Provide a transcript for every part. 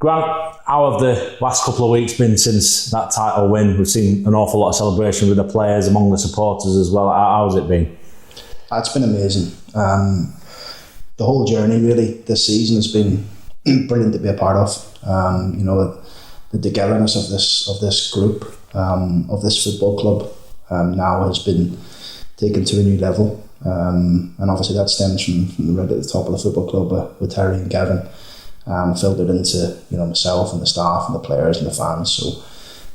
Grant, how have the last couple of weeks been since that title win? We've seen an awful lot of celebration with the players, among the supporters as well. How's it been? It's been amazing. The whole journey really this season has been brilliant to be a part of. The togetherness of this group, of this football club, now has been taken to a new level. And obviously that stems from right at the top of the football club with Terry and Gavin. Filtered into myself and the staff and the players and the fans. So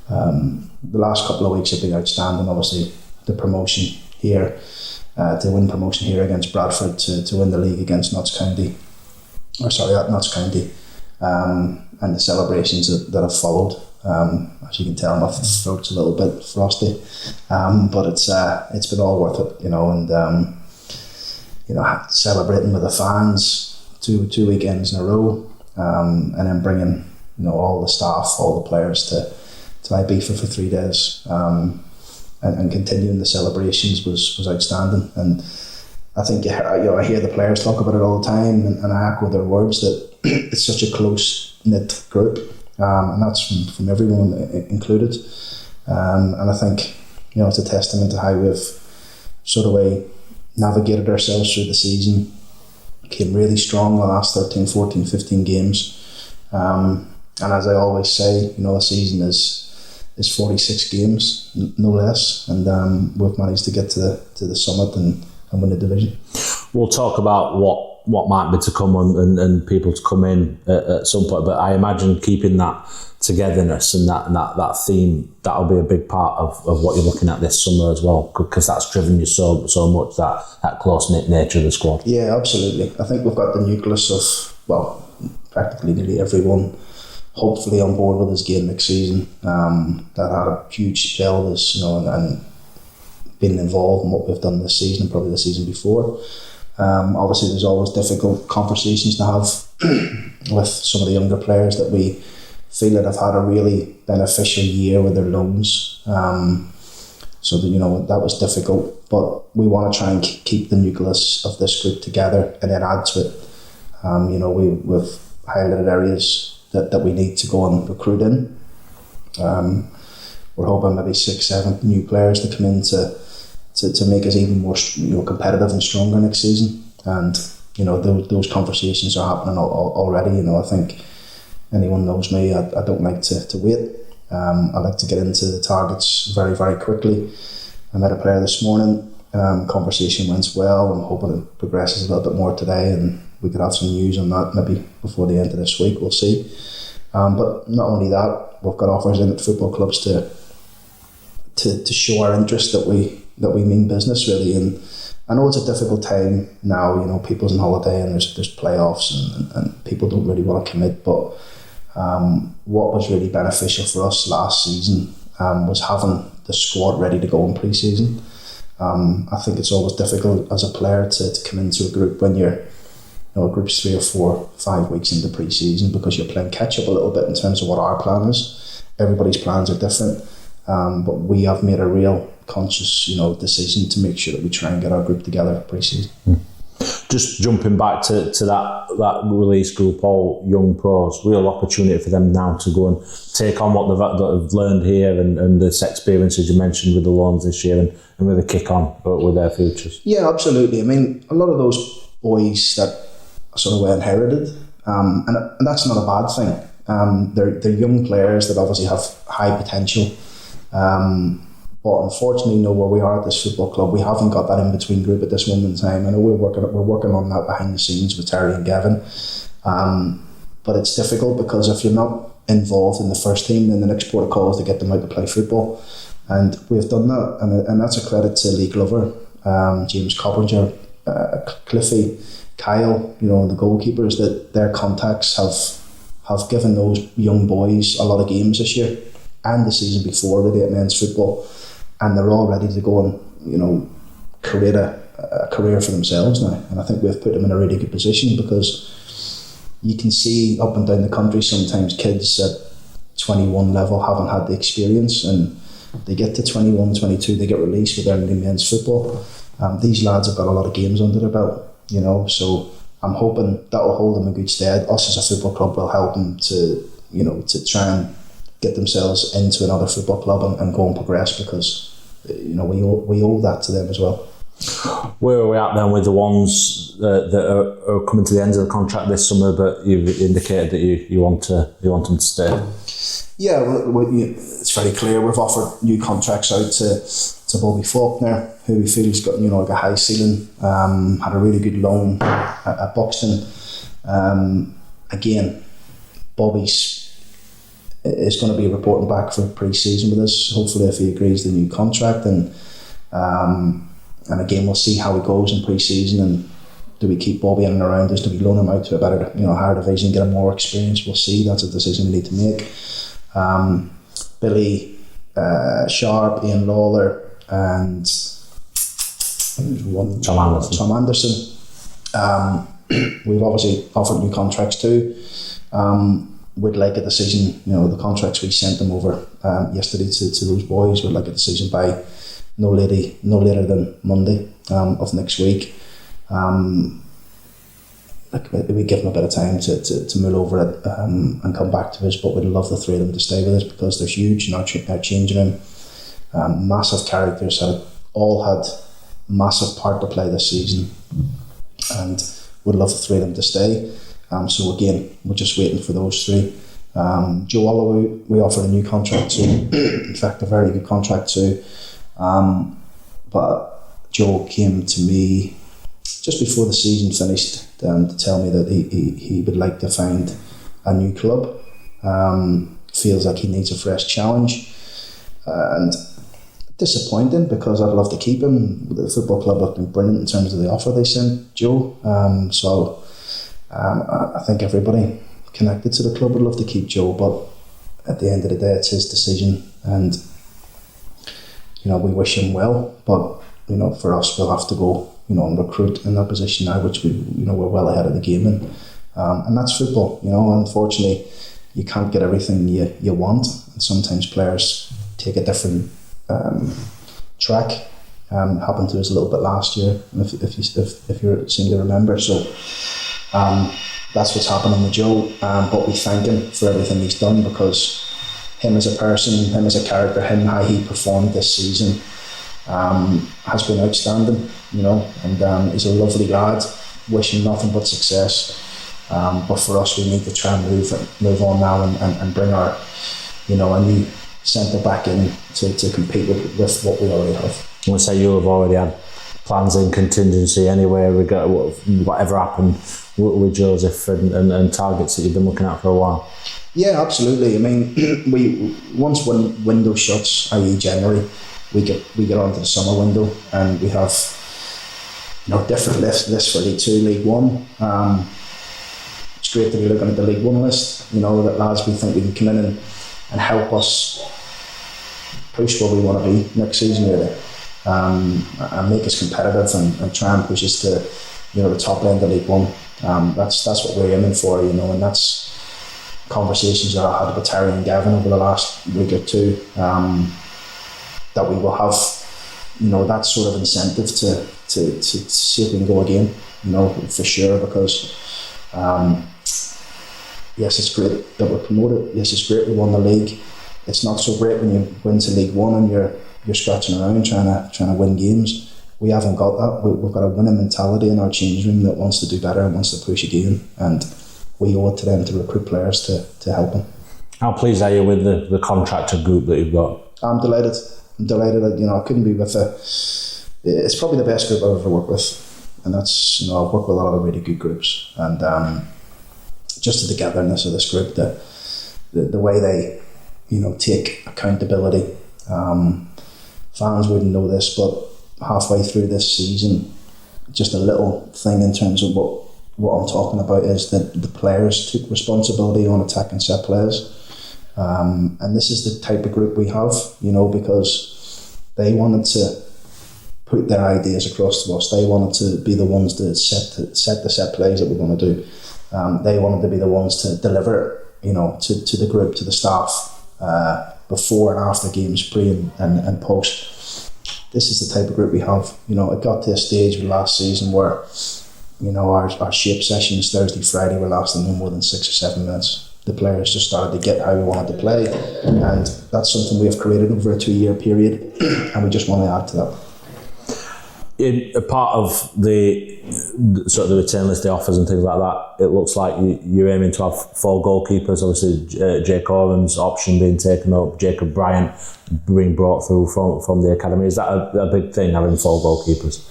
the last couple of weeks have been outstanding. Obviously the promotion here, to win promotion here against Bradford, to win the league against Notts County, and the celebrations that have followed. As you can tell, my throat's a little bit frosty, but it's been all worth it, and celebrating with the fans two weekends in a row. And then bringing all the staff, all the players to Ibiza for 3 days, and continuing the celebrations was outstanding. And I think I hear the players talk about it all the time, and I echo their words that it's such a close knit group, and that's from everyone included. And I think it's a testament to how we've sort of navigated ourselves through the season. Came really strong the last 13, 14, 15 games. And as I always say, a season is 46 games, no less. And we've managed to get to the summit and win the division. We'll talk about what might be to come and people to come in at some point. But I imagine keeping that togetherness and that theme, that'll be a big part of what you're looking at this summer as well, because that's driven you so much, that close-knit nature of the squad. Yeah, absolutely. I think we've got the nucleus of, practically nearly everyone hopefully on board with us again next season, that had a huge spell this, and been involved in what we've done this season and probably the season before. Obviously there's always difficult conversations to have with some of the younger players that we feel that have had a really beneficial year with their loans. So that that was difficult, but we want to try and keep the nucleus of this group together and then add to it. We've highlighted areas that we need to go and recruit in. We're hoping maybe 6-7 new players to come in to make us even more competitive and stronger next season. And those conversations are happening already. I think anyone knows me, I don't like to wait. I like to get into the targets very, very quickly. I met a player this morning, conversation went well. I'm hoping it progresses a little bit more today and we could have some news on that maybe before the end of this week, we'll see. But not only that, we've got offers in at football clubs to show our interest that we mean business really. And I know it's a difficult time now, people's on holiday and there's playoffs and people don't really want to commit, but what was really beneficial for us last season was having the squad ready to go in pre-season. I think it's always difficult as a player to come into a group when you're a group's 3 or 4, 5 weeks into pre-season, because you're playing catch up a little bit in terms of what our plan is. Everybody's plans are different, but we have made a real conscious decision to make sure that we try and get our group together pre-season. Just jumping back to that release group, all young pros, real opportunity for them now to go and take on what they've learned here and this experiences you mentioned with the loans this year and really kick on with their futures. Yeah, absolutely. I mean, a lot of those boys that sort of were inherited, and that's not a bad thing. They're young players that obviously have high potential. But unfortunately, where we are at this football club, we haven't got that in-between group at this moment in time. I know we're working on that behind the scenes with Terry and Gavin. But it's difficult because if you're not involved in the first team, then the next port of call is to get them out to play football. And we've done that, and that's a credit to Lee Glover, James Coppinger, Cliffy, Kyle, the goalkeepers, that their contacts have given those young boys a lot of games this year and the season before really at men's football. And they're all ready to go and, create a career for themselves now. And I think we've put them in a really good position, because you can see up and down the country sometimes kids at 21 level haven't had the experience, and they get to 21, 22, they get released with early men's football. These lads have got a lot of games under their belt, so I'm hoping that will hold them in good stead. Us as a football club will help them to to try and get themselves into another football club and go and progress, because we owe that to them as well. Where are we at then with the ones that are coming to the end of the contract this summer, but you've indicated that you want them to stay? Yeah, it's very clear. We've offered new contracts out to Bobby Faulkner, who we feel has got like a high ceiling. Had a really good loan at Buxton. Again, Bobby's is going to be reporting back for pre-season with us. Hopefully, if he agrees the new contract, and again, we'll see how he goes in pre-season. And do we keep Bobby in and around us? Do we loan him out to a better, higher division, get him more experience? We'll see. That's a decision we need to make. Billy Sharp, Ian Lawler, and Tom Anderson. We've obviously offered new contracts too. We'd like a decision. The contracts we sent them over yesterday to those boys. We'd like a decision by no later than Monday of next week. We give them a bit of time to mull over it and come back to us, but we'd love the three of them to stay with us, because they're huge in our changing room. Massive characters, all had massive part to play this season, and we'd love the three of them to stay. So again, we're just waiting for those three. Joe Holloway, we offered a new contract to, in fact a very good contract too, but Joe came to me just before the season finished to tell me that he would like to find a new club. Feels like he needs a fresh challenge, and disappointing, because I'd love to keep him. The football club have been brilliant in terms of the offer they sent Joe. I think everybody connected to the club would love to keep Joe, but at the end of the day, it's his decision, and we wish him well. But for us, we'll have to go and recruit in that position now, which we're well ahead of the game in, and that's football. Unfortunately, you can't get everything you want, and sometimes players take a different track. Happened to us a little bit last year, if you seem to remember. So that's what's happening with Joe, but we thank him for everything he's done, because him as a person, him as a character, how he performed this season has been outstanding, and he's a lovely lad. Wish him nothing but success, but for us, we need to try and move on now and bring our a new centre back in to compete with what we already have. I want to say you'll have already had plans in contingency anyway, whatever happened with Joseph and targets that you've been looking at for a while. Yeah, absolutely. I mean, once one window shuts, i.e. January, we get onto the summer window, and we have different lists for League 2, League 1. It's great to be looking at the League 1 list. That lads we think we can come in and help us push where we want to be next season, really, and make us competitive and try and push us to the top end of League 1. That's what we're aiming for, and that's conversations that I had with Terry and Gavin over the last week or two, that we will have that sort of incentive to see if we can go again, for sure, because yes, it's great that we're promoted, yes, it's great we won the league. It's not so great when you win to League 1 and you're scratching around trying to win games. We haven't got that. We've got a winning mentality in our change room that wants to do better and wants to push again, and we owe it to them to recruit players to help them. How pleased are you with the contractor group that you've got? I'm delighted. I couldn't be with it's probably the best group I've ever worked with, and that's I've worked with a lot of really good groups, and just the togetherness of this group, the way they take accountability. Fans wouldn't know this, but halfway through this season, just a little thing in terms of what I'm talking about is that the players took responsibility on attacking set plays, and this is the type of group we have, because they wanted to put their ideas across to us. They wanted to be the ones to set the set plays that we're going to do. They wanted to be the ones to deliver it, to the group, to the staff, before and after games, pre and post. This is the type of group we have. It got to a stage last season where our shape sessions Thursday, Friday were lasting no more than 6 or 7 minutes. the players just started to get how we wanted to play, and that's something we have created over a 2-year period, and we just want to add to that. In a part of the sort of the return list, the offers and things like that, it looks like you're aiming to have 4 goalkeepers. Obviously, Jake Owen's option being taken up, Jacob Bryant being brought through from the academy. Is that a big thing, having 4 goalkeepers?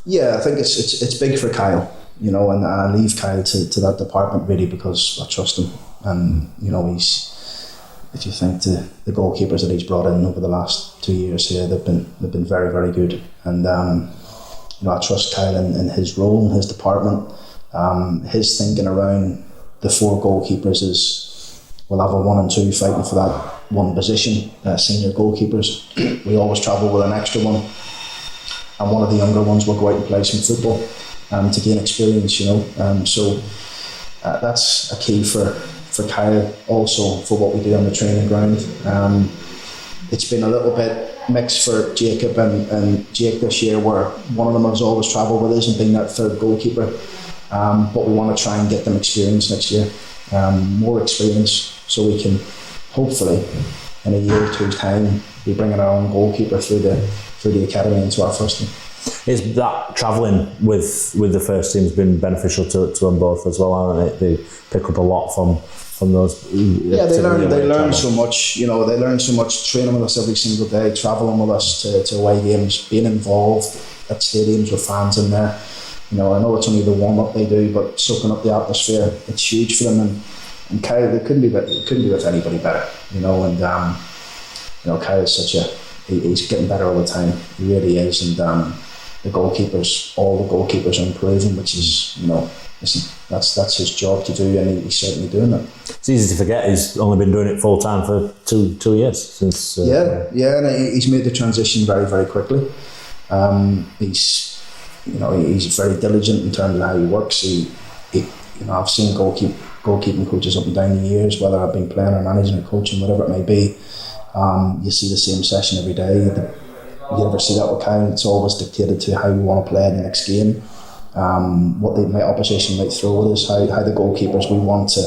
Yeah, I think it's big for Kyle, you know, and I leave Kyle to that department really because I trust him, and you know if you think the goalkeepers that he's brought in over the last 2 years here, they've been very, very good, and you know, I trust Kyle in his role in his department. His thinking around the 4 goalkeepers is we'll have a 1 and 2 fighting for that one position, senior goalkeepers. We always travel with an extra one, and one of the younger ones will go out and play some football to gain experience, you know. So that's a key for Kyle, also for what we do on the training ground. It's been a little bit mixed for Jacob and Jake this year, where one of them has always travelled with us and been that 3rd goalkeeper, but we want to try and get them experience next year, more experience, so we can hopefully in a year or 2's time be bringing our own goalkeeper through the academy into our first team. Is that travelling with the first team has been beneficial to them both as well, haven't it? They pick up a lot from those. Yeah, they learn so much. You know, they learn so much training with us every single day, travelling with us to away games, being involved at stadiums with fans in there. You know, I know it's only the warm up they do, but soaking up the atmosphere, it's huge for them. And Kyle, they couldn't be with anybody better. You know, and you know, Kyle is he's getting better all the time. He really is, and all the goalkeepers are improving, which is, you know, listen, that's his job to do, and he's certainly doing it. It's easy to forget he's only been doing it full time for two years since. And he's made the transition very, very quickly. He's very diligent in terms of how he works. He you know, I've seen goalkeeping coaches up and down the years, whether I've been playing or managing or coaching, whatever it may be. You see the same session every day. You ever see that with Kyle? It's always dictated to how we want to play in the next game. What the opposition might throw at us, how the goalkeepers we want to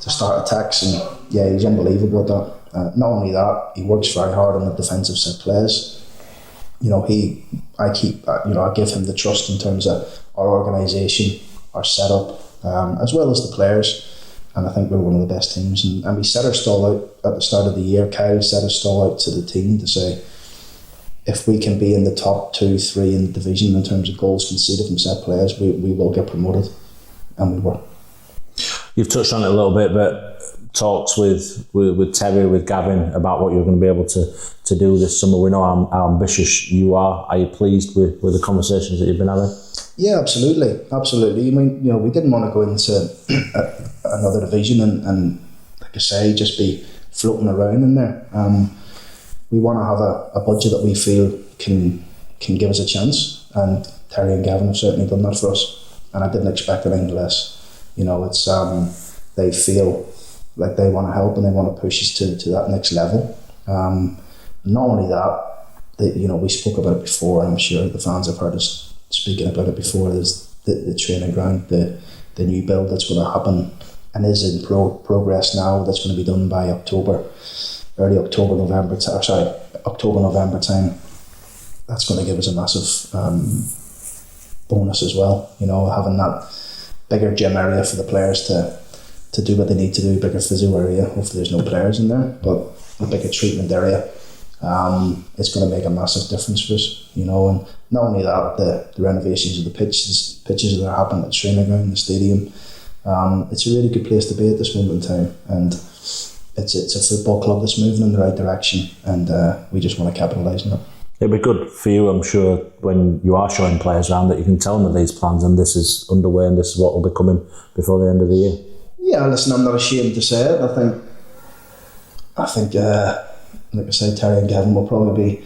start attacks, and yeah, he's unbelievable at that. Not only that, he works very hard on the defensive set plays. You know, I give him the trust in terms of our organisation, our setup, as well as the players, and I think we're one of the best teams. And we set our stall out at the start of the year. Kyle set a stall out to the team to say, if we can be in the top 2-3 in the division in terms of goals conceded from set players, we will get promoted, and we were. You've touched on it a little bit, but talks with Terry, with Gavin, about what you're going to be able to do this summer. We know how ambitious you are. Are you pleased with the conversations that you've been having? Yeah, absolutely. I mean, you know, we didn't want to go into another division and like I say, just be floating around in there. We want to have a budget that we feel can give us a chance, and Terry and Gavin have certainly done that for us, and I didn't expect anything less. You know, it's they feel like they want to help and they want to push us to that next level. Not only that, you know, we spoke about it before, and I'm sure the fans have heard us speaking about it before. There's the training ground, the new build that's going to happen and is in progress now. That's going to be done by early October, November time. That's going to give us a massive bonus as well. You know, having that bigger gym area for the players to do what they need to do, bigger physio area. Hopefully there's no players in there, but a bigger treatment area. It's going to make a massive difference for us, you know. And not only that, the renovations of the pitches that are happening at the training ground, the stadium. It's a really good place to be at this moment in time, and it's a football club that's moving in the right direction, and we just want to capitalise on it. It'd be good for you, I'm sure, when you are showing players around, that you can tell them of these plans and this is underway and this is what will be coming before the end of the year. Yeah, listen, I'm not ashamed to say it. I think like I say, Terry and Gavin will probably be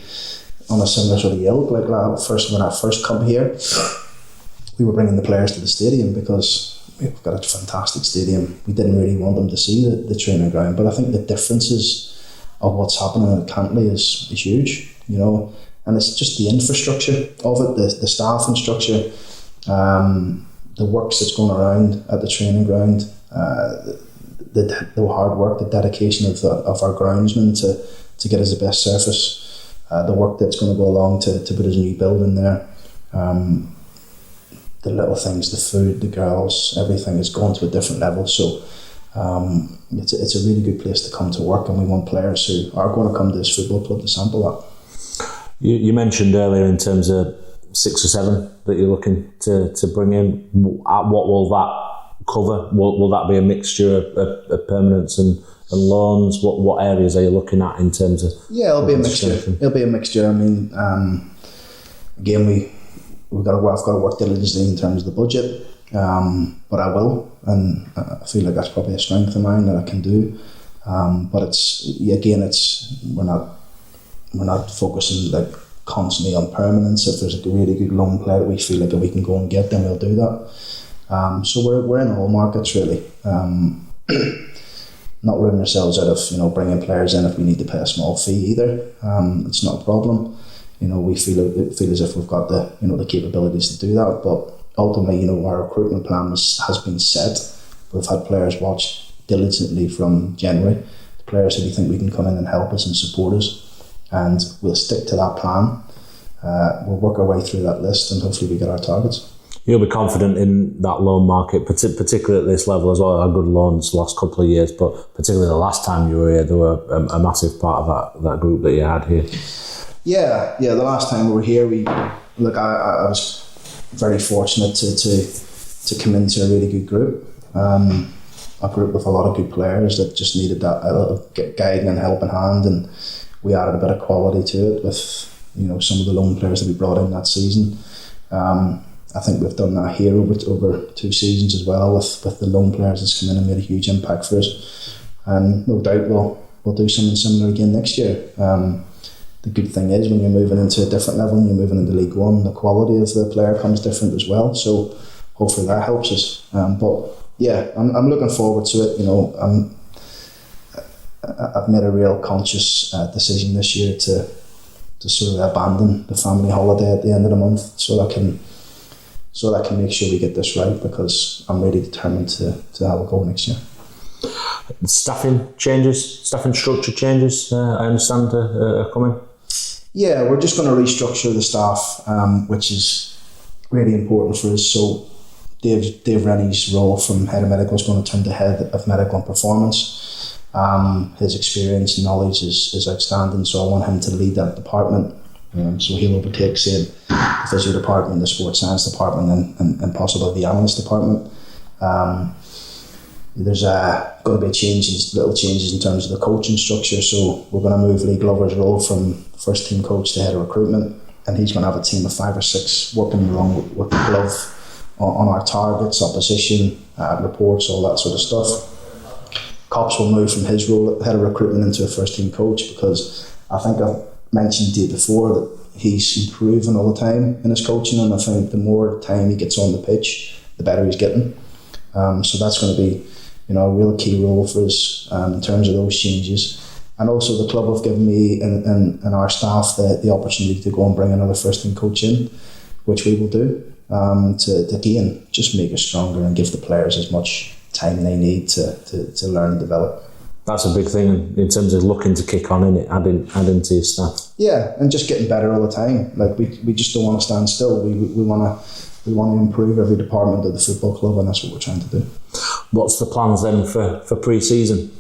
on a similar sort of ilk. Like when I first come here, we were bringing the players to the stadium because we've got a fantastic stadium. We didn't really want them to see the training ground, but I think the differences of what's happening at Cantley is huge, you know, and it's just the infrastructure of it, the staffing structure, the works that's going around at the training ground, the the hard work, the dedication of our groundsmen to get us the best surface, the work that's going to go along to put us a new building there, the little things, the food, the girls, everything is going to a different level. So it's a really good place to come to work, and we want players who are going to come to this football club to sample that. You mentioned earlier in terms of 6 or 7 that you're looking to bring in. What will that cover? Will that be a mixture of permanents and loans? What areas are you looking at in terms of? Yeah, it'll be a mixture. It'll be a mixture. I mean, again, I've got to work diligently in terms of the budget, but I will, and I feel like that's probably a strength of mine that I can do. But we're not focusing like constantly on permanence. If there's a really good loan player that we feel like we can go and get, then we'll do that. So we're in all markets really. Not ruling ourselves out of bringing players in if we need to pay a small fee either. It's not a problem. We feel as if we've got the capabilities to do that. But ultimately, our recruitment plan has been set. We've had players watch diligently from January. The players who we think we can come in and help us and support us, and we'll stick to that plan. We'll work our way through that list, and hopefully we get our targets. You'll be confident in that loan market, particularly at this level as well. Our good loans the last couple of years, but particularly the last time you were here, they were a massive part of that group that you had here. Yeah. The last time we were here, I was very fortunate to come into a really good group. A group with a lot of good players that just needed that a little guiding and helping hand, and we added a bit of quality to it with some of the loan players that we brought in that season. I think we've done that here over 2 seasons as well with the loan players that's come in and made a huge impact for us, and no doubt we'll do something similar again next year. The good thing is when you're moving into a different level and you're moving into League One, the quality of the player comes different as well, so hopefully that helps us. But yeah, I'm looking forward to it. I've made a real conscious decision this year to sort of abandon the family holiday at the end of the month so that I can make sure we get this right, because I'm really determined to have a go next year. Staffing structure changes, I understand, are coming. Yeah, we're just going to restructure the staff, which is really important for us. So Dave Rennie's role from head of medical is going to turn to head of medical and performance. His experience and knowledge is outstanding, so I want him to lead that department. So he'll overtake, say, the physio department, the sports science department, and possibly the analyst department. There's going to be little changes in terms of the coaching structure. So we're going to move Lee Glover's role from first team coach to head of recruitment, and he's going to have a team of 5 or 6 working along with the glove on our targets, opposition, reports, all that sort of stuff. Cops will move from his role at head of recruitment into a first team coach, because I think I've mentioned to you before that he's improving all the time in his coaching, and I think the more time he gets on the pitch, the better he's getting. So that's going to be a real key role for us in terms of those changes. And also the club have given me and our staff the opportunity to go and bring another first team coach in, which we will do, to again just make us stronger and give the players as much time they need to learn and develop. That's a big thing in terms of looking to kick on, in it, adding to your staff. Yeah, and just getting better all the time. Like we just don't want to stand still. We want to improve every department of the football club, and that's what we're trying to do. What's the plans then for pre-season?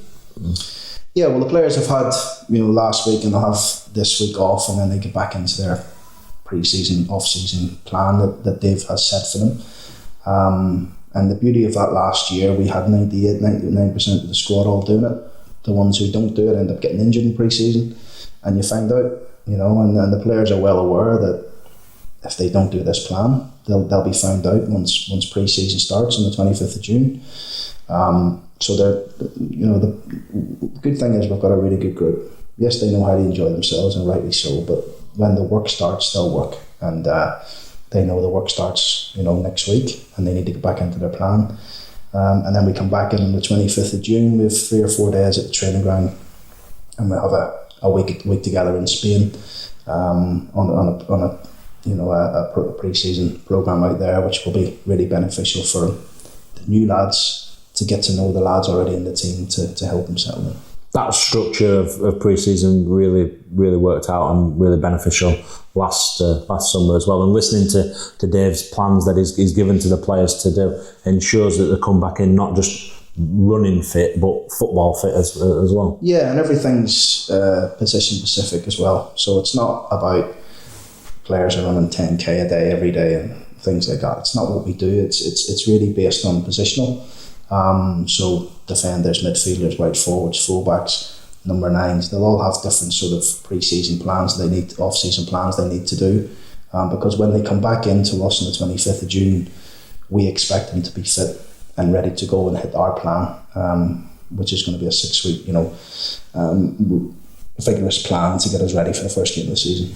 Yeah, well, the players have had last week, and they'll have this week off, and then they get back into their pre-season, off-season plan that Dave has set for them. And the beauty of that last year, we had 99% of the squad all doing it. The ones who don't do it end up getting injured in pre-season, and you find out, and the players are well aware that if they don't do this plan, they'll be found out once pre-season starts on the 25th of June. So the good thing is we've got a really good group. Yes, they know how to enjoy themselves, and rightly so, but when the work starts, they'll work, and they know the work starts next week, and they need to get back into their plan. And then we come back in on the 25th of June. We have 3 or 4 days at the training ground, and we'll have a week together in Spain on a pre-season programme out there, which will be really beneficial for the new lads to get to know the lads already in the team to help them settle in. That structure of pre-season really worked out and really beneficial last summer as well. And listening to Dave's plans that he's given to the players to do ensures that they come back in not just running fit but football fit as well. Yeah, and everything's position specific as well. So it's not about players are running 10k a day every day and things like that. It's not what we do. It's really based on positional. So defenders, midfielders, right forwards, fullbacks, number 9s, they'll all have different sort of pre-season plans off-season plans they need to do. Because when they come back into us on the 25th of June, we expect them to be fit and ready to go and hit our plan, which is going to be a 6-week, vigorous plan to get us ready for the first game of the season.